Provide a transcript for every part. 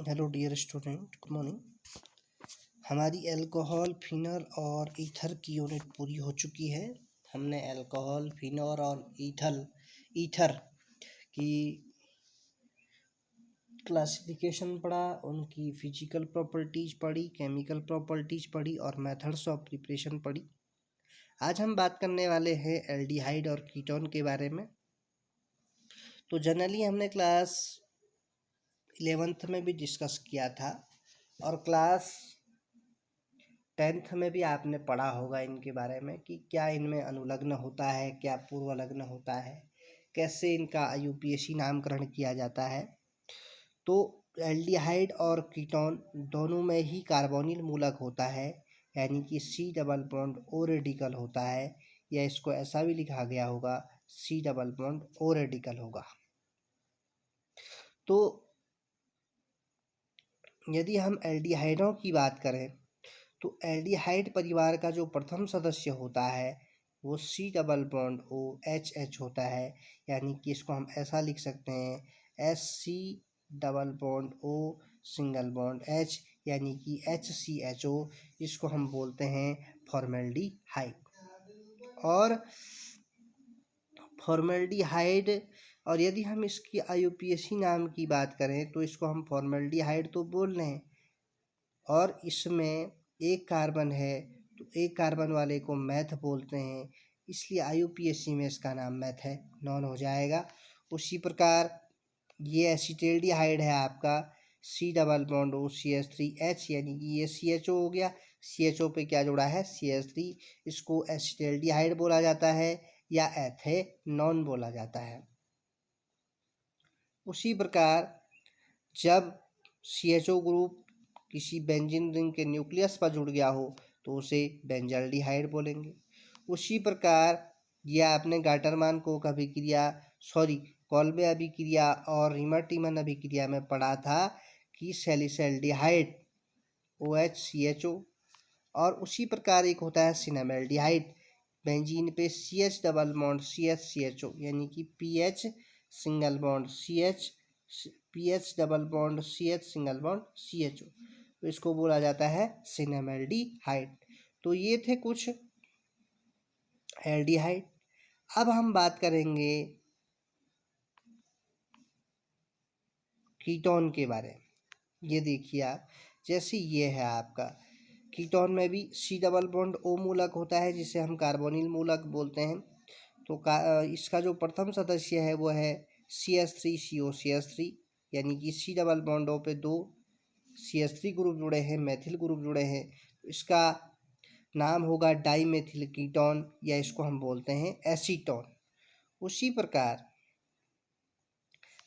Hello dear student, good morning. हमारी alcohol, phenol और ether की यूनिट पूरी हो चुकी है। हमने अल्कोहल, फिनॉल और ईथर की क्लासिफिकेशन पढ़ा, उनकी फिजिकल प्रॉपर्टीज पढ़ी, केमिकल प्रॉपर्टीज पढ़ी और मेथड्स ऑफ प्रिपरेशन पढ़ी। आज हम बात करने वाले हैं एल्डिहाइड और कीटोन के बारे में। तो जनरली हमने क्लास 11th में भी डिस्कस किया था और क्लास 10th में भी आपने पढ़ा होगा इनके बारे में कि क्या इनमें अनुलग्न होता है, क्या पूर्वलग्न होता है, कैसे इनका यूपीएससी नामकरण किया जाता है। तो एल्डिहाइड और कीटोन दोनों में ही कार्बोनिल मूलक होता है, यानी कि C double bond O radical होता है, या इसको ऐसा भी लिखा गया होगा C double bond O radical होगा। तो यदि हम एल्डिहाइडों की बात करें तो एल्डिहाइड परिवार का जो प्रथम सदस्य होता है वो C double bond O H होता है, यानी कि इसको हम ऐसा लिख सकते हैं SC double bond O single bond H, यानी कि HCHO। इसको हम बोलते हैं फॉर्मेल्डिहाइड। और फॉर्मेल्डिहाइड, और यदि हम इसकी IUPAC नाम की बात करें तो इसको हम फॉर्मेल्डिहाइड तो बोल रहे हैं, और इसमें एक कार्बन है तो एक कार्बन वाले को मैथ बोलते हैं, इसलिए IUPAC में इसका नाम मैथनॉन हो जाएगा। उसी प्रकार ये एसिटिल्डिहाइड है आपका C double bond O CH3H, यानी कि ये CHO हो गया। CHO पे क्या जुड़ा है CH3, इसको एसिटिल्डिहाइड बोला जाता है या एथेनॉन बोला जाता है। उसी प्रकार जब CHO ग्रुप किसी बेंजीन रिंग के न्यूक्लियस पर जुड़ गया हो तो उसे बेंजाल्डिहाइड बोलेंगे। उसी प्रकार यह आपने गाटरमान कोक अभिक्रिया कॉल्बे अभिक्रिया और रीमर-टीमन अभिक्रिया में पढ़ा था कि सैलिसैल्डिहाइड OHCHO, और उसी प्रकार एक होता है सिनेमैल्डिहाइड, बेंजीन पे CH डबल बॉन्ड CH यानी कि PH single bond CH, PH double bond CH single bond CHO, तो इसको बोला जाता है सिनेमैल्डिहाइड। तो ये थे कुछ एल्डिहाइड। अब हम बात करेंगे कीटोन के बारे में। ये देखिए आप, जैसे ये है आपका कीटोन में भी C डबल बॉन्ड O मूलक होता है जिसे हम कार्बोनिल मूलक बोलते हैं। तो इसका जो प्रथम सदस्य है वो है CH3COCH3, यानी कि C डबल बॉन्ड O पे 2 CH3 ग्रुप जुड़े हैं, मेथिल ग्रुप जुड़े हैं, तो इसका नाम होगा डाईमेथिल कीटोन, या इसको हम बोलते हैं एसीटोन। उसी प्रकार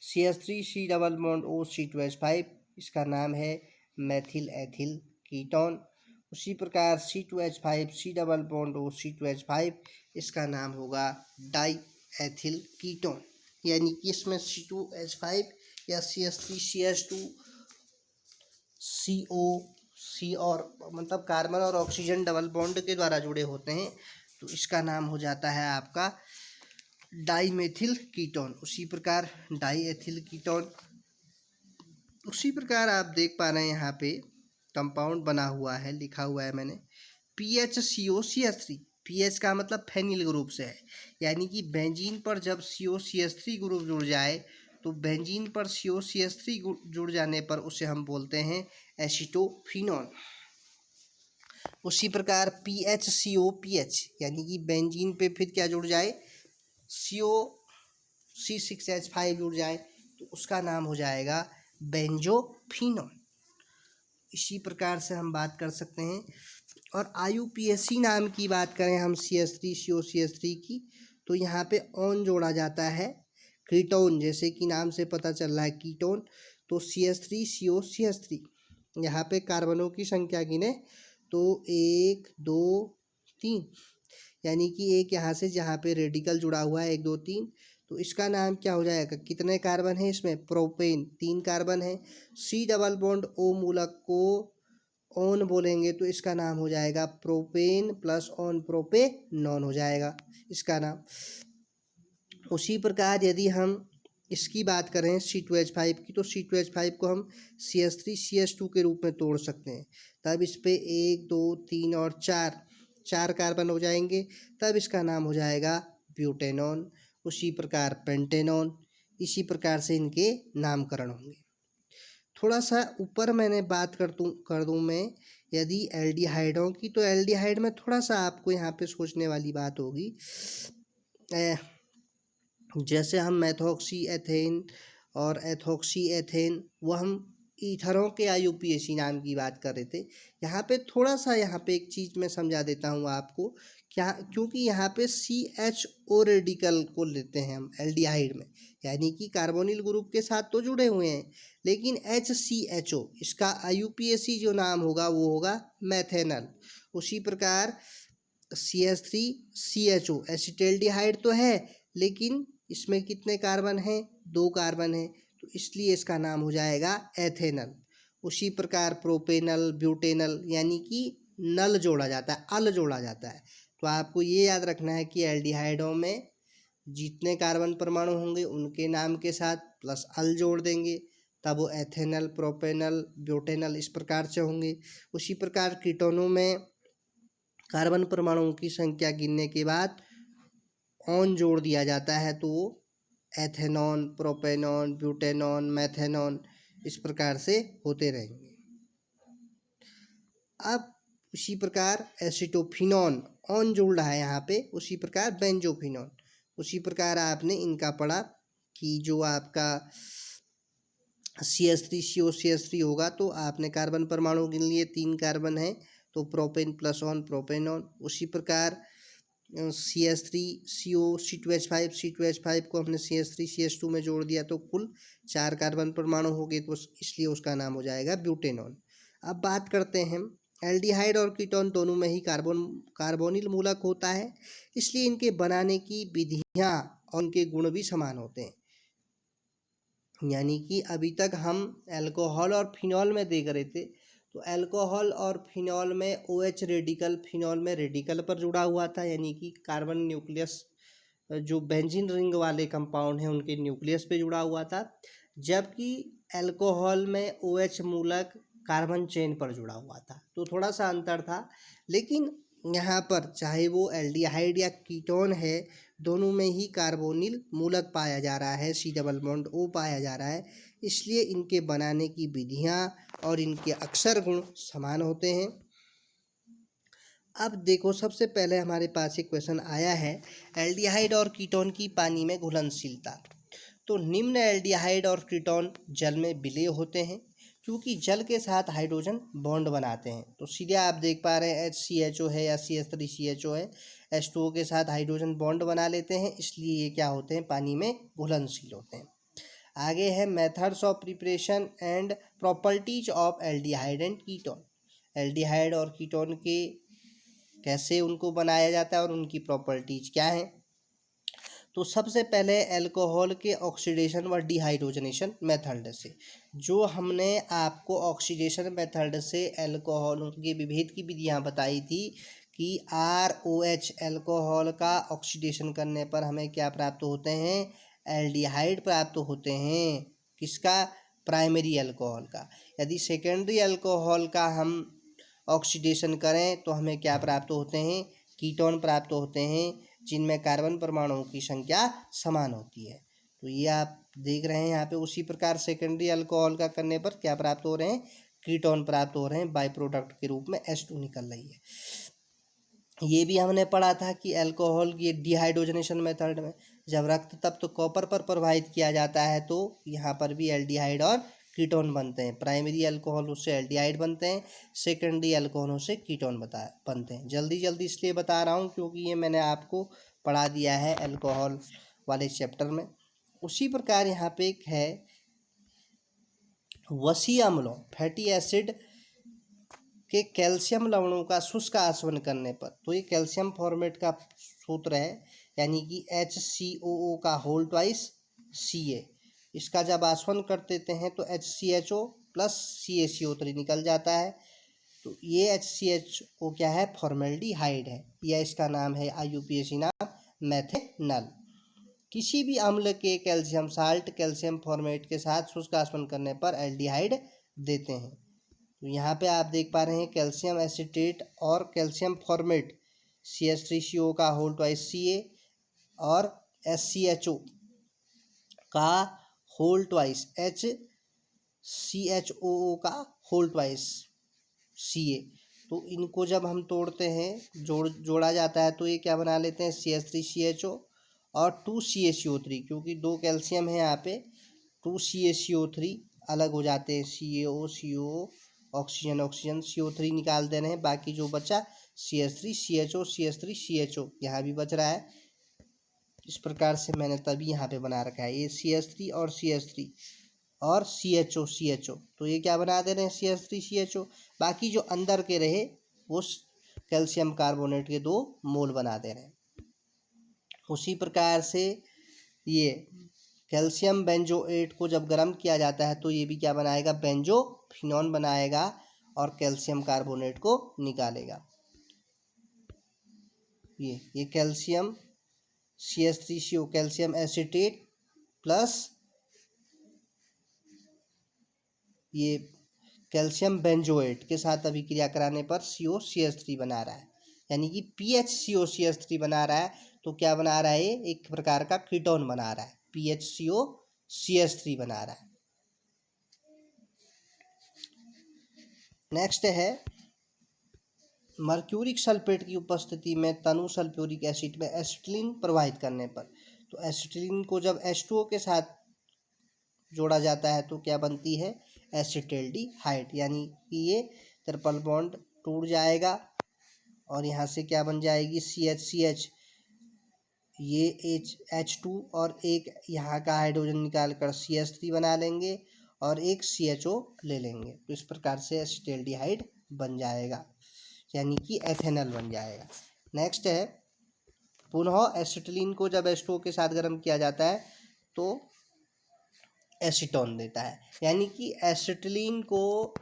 CH3C double bond O C2H5, इसका नाम है मेथिल एथिल कीटोन। उसी प्रकार C2H5 C double bond O C2H5, इसका नाम होगा डाई एथिल कीटोन, यानी कि इसमें C2H5 या CH3CH2 CO और मतलब कार्बन और ऑक्सीजन डबल बॉन्ड के द्वारा जुड़े होते हैं, तो इसका नाम हो जाता है आपका डाईमेथिल कीटोन। उसी प्रकार डाईएथिल कीटोन। उसी प्रकार आप देख पा रहे हैं यहाँ पे कंपाउंड बना हुआ है, लिखा हुआ है मैंने PHCOCH3। PH का मतलब फेनिल ग्रुप से है, यानी कि बेंजीन पर जब COCH3 ग्रुप जुड़ जाए तो बेंजीन पर COCH3 जुड़ जाने पर उसे हम बोलते हैं एसिटोफिनॉन। उसी प्रकार PHCOPH, यानी कि बेंजीन पे फिर क्या जुड़ जाए C6H5 जुड़ जाए तो उसका नाम हो जाएगा बेंजोफिनॉन। इसी प्रकार से हम बात कर सकते हैं। और IUPAC नाम की बात करें हम CH3COCH3 की, तो यहाँ पे ऑन जोड़ा जाता है कीटोन, जैसे कि नाम से पता चल रहा है कीटोन, तो CH3COCH3। यहाँ पे कार्बनों की संख्या गिने तो 1 2 3, यानी कि एक यहाँ से जहाँ पे रेडिकल जुड़ा हुआ है 1 2 3, तो इसका नाम क्या हो जाएगा, कितने कार्बन है इसमें, प्रोपेन, 3 कार्बन है। C डबल बॉन्ड O मूलक को ऑन बोलेंगे तो इसका नाम हो जाएगा प्रोपेन प्लस ऑन प्रोपेनॉन हो जाएगा इसका नाम। उसी प्रकार यदि हम इसकी बात करें C2H5 की, तो C2H5 को हम CH3CH2 के रूप में तोड़ सकते हैं। तब इस पे 1 2 3 और 4 कार्बन हो जाएंगे, तब इसका नाम हो जाएगा ब्यूटेनॉन। उसी प्रकार पेंटेनॉन, इसी प्रकार से इनके नामकरण होंगे। थोड़ा सा ऊपर मैंने बात कर दूं मैं यदि एल्डिहाइडों की, तो एल्डिहाइड में थोड़ा सा आपको यहाँ पे सोचने वाली बात होगी। जैसे हम मेथॉक्सी एथेन और एथॉक्सी एथेन, वो हम ईथरों के IUPAC नाम की बात कर रहे थे। यहाँ पे थोड़ा सा यहाँ पे एक चीज़ मैं समझा देता हूँ आपको, क्या, क्योंकि यहाँ पे CHO रेडिकल को लेते हैं हम एल्डिहाइड में, यानी कि कार्बोनिल ग्रुप के साथ तो जुड़े हुए हैं, लेकिन HCHO इसका IUPAC जो नाम होगा वो होगा मैथेनल। उसी प्रकार CH3CHO एसिटल्डिहाइड तो है, लेकिन इसमें कितने कार्बन हैं? 2 कार्बन हैं, तो इसलिए इसका नाम हो जाएगा एथेनल। उसी प्रकार प्रोपेनल, ब्यूटेनल, यानी कि नल जोड़ा जाता है, अल जोड़ा जाता है। तो आपको ये याद रखना है कि एल्डिहाइडों में जितने कार्बन परमाणु होंगे उनके नाम के साथ प्लस अल जोड़ देंगे, तब वो एथेनल, प्रोपेनल, ब्यूटेनल इस प्रकार से होंगे। उसी प्रकार कीटोनों में कार्बन परमाणुओं की संख्या गिनने के बाद ऑन जोड़ दिया जाता है, तो वो एथेनॉन, प्रोपेनॉन, ब्यूटेनॉन, मैथेनॉन इस प्रकार से होते रहेंगे। अब उसी प्रकार एसिटोफिनॉन ऑन जोड़ रहा है यहाँ पे, उसी प्रकार बेंजोफिनॉन। उसी प्रकार आपने इनका पढ़ा कि जो आपका CH3COCH3 होगा, तो आपने कार्बन परमाणु गिन लिए, 3 कार्बन है, तो प्रोपेन प्लस ऑन प्रोपेनॉन। उसी प्रकार CH3CO C2H5 को हमने CH3CH2 में जोड़ दिया, तो कुल 4 कार्बन परमाणु हो गए, तो इसलिए उसका नाम हो जाएगा ब्यूटेनॉन। अब बात करते हैं एल्डिहाइड और कीटोन दोनों में ही कार्बोनिल मूलक होता है, इसलिए इनके बनाने की विधियाँ और उनके गुण भी समान होते हैं। यानी कि अभी तक हम अल्कोहल और फिनॉल में देख रहे थे, तो अल्कोहल और फिनॉल में OH रेडिकल फिनॉल में रेडिकल पर जुड़ा हुआ था, यानी कि कार्बन न्यूक्लियस जो बेंजीन रिंग वाले कंपाउंड हैं उनके न्यूक्लियस पे जुड़ा हुआ था, जबकि अल्कोहल में OH मूलक कार्बन चेन पर जुड़ा हुआ था। तो थोड़ा सा अंतर था, लेकिन यहाँ पर चाहे वो एल्डिहाइड या कीटोन है, दोनों में ही कार्बोनिल मूलक पाया जा रहा है, C डबल बॉन्ड O पाया जा रहा है, इसलिए इनके बनाने की विधियाँ और इनके अक्षर गुण समान होते हैं। अब देखो, सबसे पहले हमारे पास एक क्वेश्चन आया है, एल्डिहाइड और कीटोन की पानी में घुलनशीलता। तो निम्न एल्डिहाइड और कीटोन जल में विलेय होते हैं, क्योंकि जल के साथ हाइड्रोजन बॉन्ड बनाते हैं। तो सीधे आप देख पा रहे हैं HCHO है या CH3CHO है, H2O के साथ हाइड्रोजन बॉन्ड बना लेते हैं, इसलिए ये क्या होते हैं? पानी में घुलनशील होते हैं। आगे है methods of preparation and properties of aldehyde and ketone. Aldehyde और कीटोन के कैसे उनको बनाया जाता है और उनकी प्रॉपर्टीज क्या हैं। तो सबसे पहले अल्कोहल के ऑक्सीडेशन व डिहाइड्रोजनेशन मेथड से, जो हमने आपको ऑक्सीडेशन मेथड से अल्कोहल के विभेद की विधियाँ बताई थी कि ROH अल्कोहल का ऑक्सीडेशन करने पर हमें क्या प्राप्त होते हैं? एल्डिहाइड प्राप्त होते हैं। किसका? प्राइमरी अल्कोहल का। यदि सेकेंडरी अल्कोहल का हम ऑक्सीडेशन करें तो हमें क्या प्राप्त होते हैं? कीटोन प्राप्त होते हैं, जिनमें कार्बन परमाणुओं की संख्या समान होती है। तो ये आप देख रहे हैं यहाँ पे। उसी प्रकार सेकेंडरी अल्कोहल का करने पर क्या प्राप्त हो रहे हैं? कीटोन प्राप्त हो रहे हैं, बाई प्रोडक्ट के रूप में H2 निकल रही है। ये भी हमने पढ़ा था कि अल्कोहल की डिहाइड्रोजनेशन मेथड में जब रक्त तत्व कॉपर पर प्रवाहित किया जाता है, तो यहाँ पर भी एल्डिहाइड और कीटोन बनते हैं। प्राइमरी अल्कोहल उससे एल्डिहाइड बनते हैं, सेकेंडरी अल्कोहलों से कीटोन बनते हैं। जल्दी जल्दी इसलिए बता रहा हूँ क्योंकि ये मैंने आपको पढ़ा दिया है अल्कोहल वाले चैप्टर में। उसी प्रकार यहाँ पे एक है वसी अम्लों, फैटी एसिड के कैल्शियम लवणों का शुष्क आसवन करने पर, तो ये कैल्शियम फॉर्मेट का सूत्र है, यानी कि HCOO का होल ट्वाइस Ca। इसका जब आसवन कर देते हैं तो HCHO प्लस CaCO3 निकल जाता है। तो ये HCHO क्या है? फॉर्मेल्डिहाइड है, या इसका नाम है IUPAC नाम मैथेनल। किसी भी अम्ल के कैल्शियम साल्ट कैल्शियम फॉर्मेट के साथ शुष्क आसवन करने पर एल्डिहाइड देते हैं। तो यहाँ पे आप देख पा रहे हैं कैल्शियम एसिटेट और कैल्शियम फॉर्मेट CH3CO का होल ट्वाइस Ca और SCHO का होल ट्वाइस HCHOO का होल ट्वाइस Ca। तो इनको जब हम तोड़ते हैं जोड़ा जाता है तो ये क्या बना लेते हैं CH3CHO और 2CaCO3, क्योंकि दो कैल्शियम है यहाँ पे 2CaCO3 अलग हो जाते हैं CaO CO oxygen oxygen CO3 निकाल दे रहे हैं, बाकी जो बचा CH3CHO CH3CHO यहाँ भी बच रहा है। इस प्रकार से मैंने तभी यहाँ पे बना रखा है ये CH3 और CH3 और CHO तो ये क्या बना दे रहे हैं CH3CHO, बाकी जो अंदर के रहे वो कैल्शियम कार्बोनेट के 2 मोल बना दे रहे हैं। उसी प्रकार से ये कैल्शियम बेंजोएट को जब गर्म किया जाता है तो ये भी क्या बनाएगा बेंजोफिनॉन बनाएगा और कैल्शियम कार्बोनेट को निकालेगा। ये calcium CH3CO calcium acetate plus ये कैल्शियम बेंजोएट के साथ अभिक्रिया कराने पर COCH3 बना रहा है, यानी कि PHCOCH3 बना रहा है। तो क्या बना रहा है एक प्रकार का कीटोन बना रहा है, PHCOCH3 बना रहा है। नेक्स्ट है मर्क्यूरिक सल्फेट की उपस्थिति में तनु सल्फ्यूरिक एसिड में एसिटिलीन प्रवाहित करने पर, तो एसिटिलीन को जब H2O के साथ जोड़ा जाता है तो क्या बनती है एसिटल्डिहाइड, यानी कि ये ट्रिपल बॉन्ड टूट जाएगा और यहाँ से क्या बन जाएगी CH ये H2 और एक यहाँ का हाइड्रोजन निकाल कर CH3 बना लेंगे और एक CHO ले लेंगे। तो इस प्रकार से एसिटल्डिहाइड बन जाएगा, यानी कि एथेनॉल बन जाएगा। नेक्स्ट है पुनः एसिटिलीन को जब H2O के साथ गर्म किया जाता है तो एसीटोन देता है, यानी कि एसिटिलीन को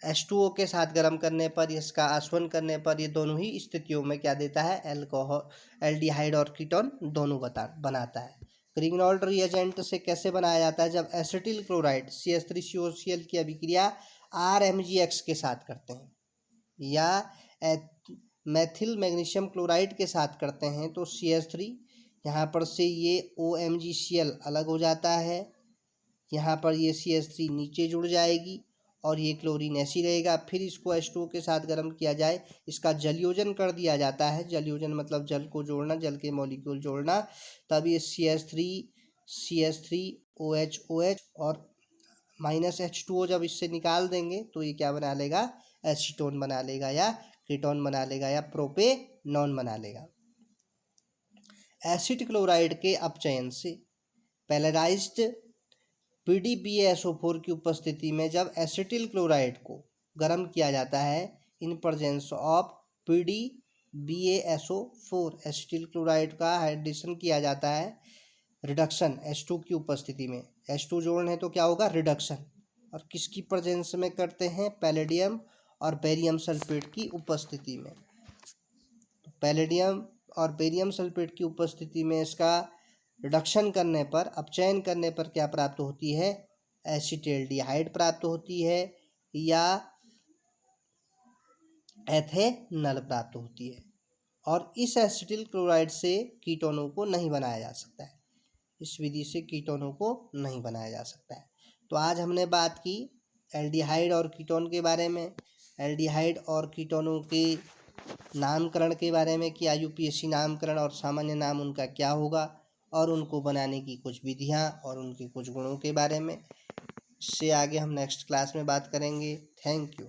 H2O के साथ गर्म करने पर इसका आसवन करने पर ये दोनों ही स्थितियों में क्या देता है एल्कोहल एल्डिहाइड और कीटोन दोनों बनाता है। ग्रिग्नोल्ड रिएजेंट से कैसे बनाया जाता है जब एसिटिल क्लोराइड CH3COCl की अभिक्रिया RMgX के साथ करते हैं या मेथिल मैग्नीशियम क्लोराइड के साथ करते हैं तो CH3 यहाँ पर से ये OMgCl अलग हो जाता है, यहाँ पर ये CH3 नीचे जुड़ जाएगी और ये क्लोरीन ऐसी रहेगा। फिर इसको H2O के साथ गर्म किया जाए, इसका जलयोजन कर दिया जाता है। जलयोजन मतलब जल को जोड़ना, जल के मॉलिक्यूल जोड़ना, तब ये CH3 OH और -H2O जब इससे निकाल देंगे तो ये क्या बना लेगा एसीटोन बना लेगा या कीटोन बना लेगा या प्रोपेनॉन बना लेगा। एसिड क्लोराइड के अपचयन से पैलेराइज्ड PDBaSO4 की उपस्थिति में जब एसिटिल क्लोराइड को गर्म किया जाता है in presence of PDBaSO4 acetyl chloride का हाइड्रेशन किया जाता है रिडक्शन H2 की उपस्थिति में। H2 जोड़ने तो क्या होगा रिडक्शन, और किसकी प्रेजेंस में करते हैं पैलेडियम और बेरियम सल्फेट की उपस्थिति में। तो पैलेडियम और बेरियम सल्फेट की उपस्थिति में इसका रिडक्शन करने पर अपचयन करने पर क्या प्राप्त होती है एसिटल्डिहाइड प्राप्त होती है या एथेनॉल प्राप्त होती है। और इस एसिटिल क्लोराइड से कीटोनों को नहीं बनाया जा सकता है, इस विधि से कीटोनों को नहीं बनाया जा सकता है। तो आज हमने बात की एल्डिहाइड और कीटोन के बारे में, एल्डिहाइड और कीटोनों के नामकरण के बारे में कि IUPAC नामकरण और सामान्य नाम उनका क्या होगा और उनको बनाने की कुछ विधियाँ और उनके कुछ गुणों के बारे में। इससे आगे हम नेक्स्ट क्लास में बात करेंगे। Thank you.